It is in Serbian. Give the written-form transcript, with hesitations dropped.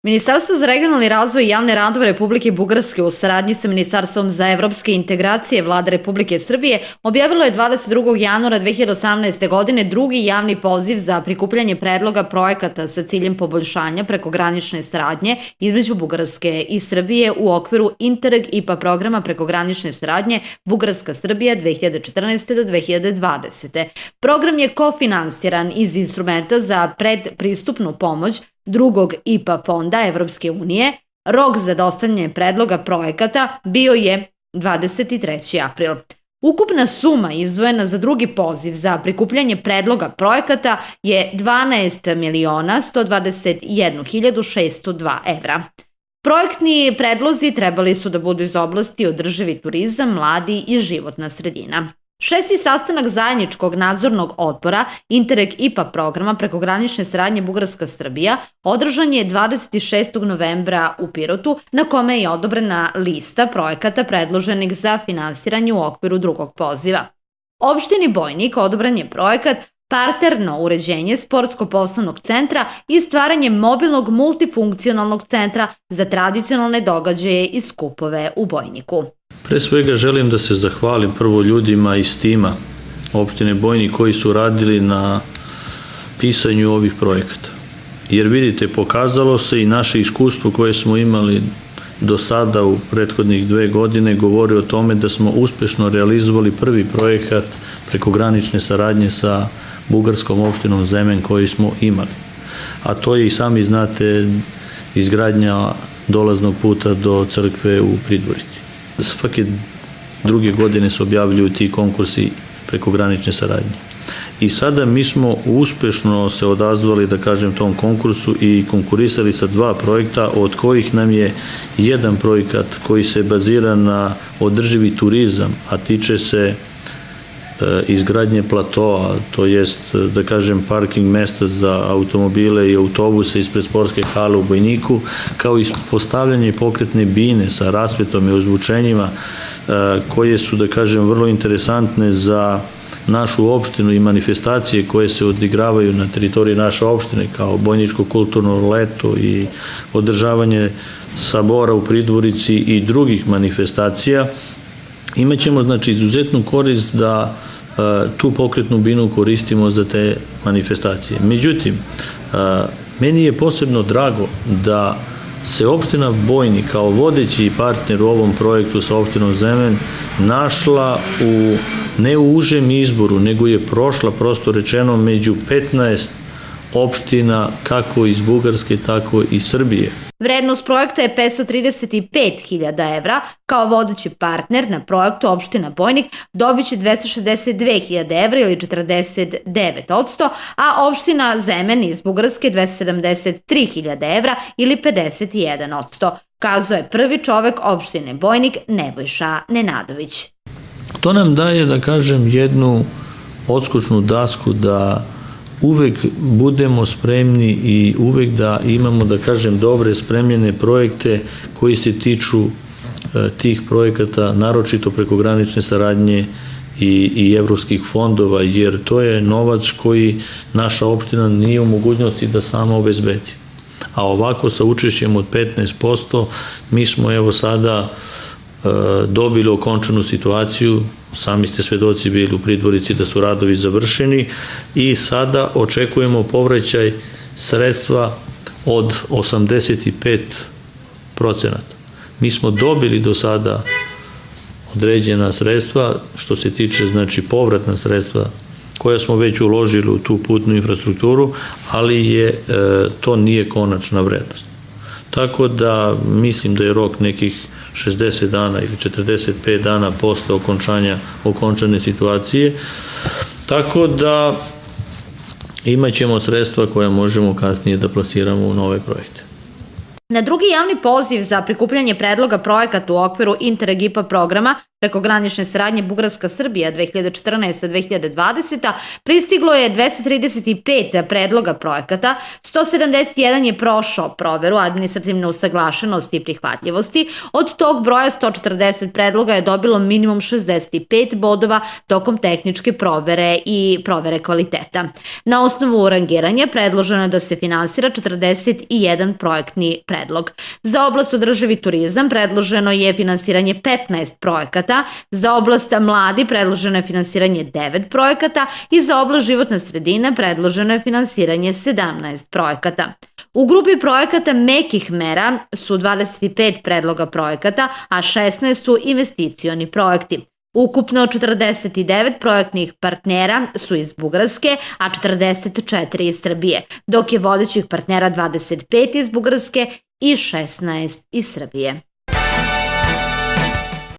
Ministarstvo za regionalni razvoj i javne radove Republike Bugarske u saradnji sa Ministarstvom za evropske integracije Vlade Republike Srbije objavilo je 22. januara 2018. godine drugi javni poziv za prikupljanje predloga projekata sa ciljem poboljšanja prekogranične saradnje između Bugarske i Srbije u okviru Interreg IPA programa prekogranične saradnje Bugarska-Srbija 2014. do 2020. Program je kofinansiran iz instrumenta za predpristupnu pomoć drugog IPA fonda Evropske unije. Rok za dostavljanje predloga projekata bio je 23. april. Ukupna suma izdvojena za drugi poziv za prikupljanje predloga projekata je 12.121.602 evra. Projektni predlozi trebali su da budu iz oblasti održivi turizam, mladi i životna sredina. Šesti sastanak zajedničkog nadzornog odbora Interreg IPA programa prekogranične saradnje Bugarska-Srbija održan je 26. novembra u Pirotu, na kome je odobrena lista projekata predloženih za finansiranje u okviru drugog poziva. Opštini Bojnik odobren je projekat parterno uređenje sportsko-poslovnog centra i stvaranje mobilnog multifunkcionalnog centra za tradicionalne događaje i skupove u Bojniku. Pre svega želim da se zahvalim prvo ljudima iz tima opštine Bojnik koji su radili na pisanju ovih projekata. Jer vidite, pokazalo se i naše iskustvo koje smo imali do sada u prethodnih 2 godine govori o tome da smo uspešno realizovali prvi projekat prekogranične saradnje sa bugarskom opštinom Zemen koji smo imali. A to je, i sami znate, izgradnja dolaznog puta do crkve u Pridvorici. Svake druge godine se objavljuju ti konkursi prekogranične saradnje. I sada mi smo uspešno se odazvali, da kažem, tom konkursu i konkurisali sa 2 projekta, od kojih nam je jedan projekat koji se bazira na održivi turizam, a tiče se izgradnje platoa, to jest, da kažem, parking mesta za automobile i autobuse ispred sportske hale u Bojniku, kao i postavljanje pokretne bine sa rasvetom i ozvučenjima koje su, da kažem, vrlo interesantne za našu opštinu i manifestacije koje se odigravaju na teritoriji naše opštine, kao Bojničko kulturno leto i održavanje sabora u Pridvorici i drugih manifestacija. Imaćemo, znači, izuzetnu korist da tu pokretnu binu koristimo za te manifestacije. Međutim, meni je posebno drago da se opština Bojnik kao vodeći partner u ovom projektu sa opštinom Zemen našla ne u užem izboru, nego je prošla, prosto rečeno, među 15 opština kako iz Bugarske, tako i Srbije. Vrednost projekta je 535.000 evra. Kao vodeći partner na projektu opština Bojnik dobit će 262.000 evra ili 49%, a opština Zemen iz Bugarske 273.000 evra ili 51%, kazuje prvi čovek opštine Bojnik Nebojša Nenadović. To nam daje, da kažem, jednu odskočnu dasku da uvek budemo spremni i uvek da imamo, da kažem, dobre spremljene projekte koji se tiču tih projekata, naročito prekogranične saradnje i evropskih fondova, jer to je novac koji naša opština nije u mogućnosti da sama obezbedi. A ovako, sa učešćem od 15%, mi smo evo sada dobili okončanu situaciju, sami ste svedoci bili u Pridvorici da su radovi završeni i sada očekujemo povraćaj sredstva od 85%. Mi smo dobili do sada određena sredstva što se tiče, znači, povratna sredstva koja smo već uložili u tu putnu infrastrukturu, ali to nije konačna vrednost. Tako da mislim da je rok nekih 60 dana ili 45 dana posle okončane situacije, tako da imaćemo sredstva koja možemo kasnije da plasiramo u nove projekte. Na drugi javni poziv za prikupljanje predloga projekata u okviru Interreg IPA programa Prekogranične saradnje Bugarska-Srbija 2014-2020 pristiglo je 235 predloga projekata, 171 je prošao proveru administrativne usaglašenosti i prihvatljivosti, od tog broja 140 predloga je dobilo minimum 65 bodova tokom tehničke provere i provere kvaliteta. Na osnovu rangiranja predloženo je da se finansira 41 projektni predlog. Za oblast održivi turizam predloženo je finansiranje 15 projekata, za oblast mladi predloženo je finansiranje 9 projekata i za oblast životne sredine predloženo je finansiranje 17 projekata. U grupi projekata mekih mera su 25 predloga projekata, a 16 su investicioni projekti. Ukupno 49 projektnih partnera su iz Bugarske, a 44 iz Srbije, dok je vodećih partnera 25 iz Bugarske i 16 iz Srbije.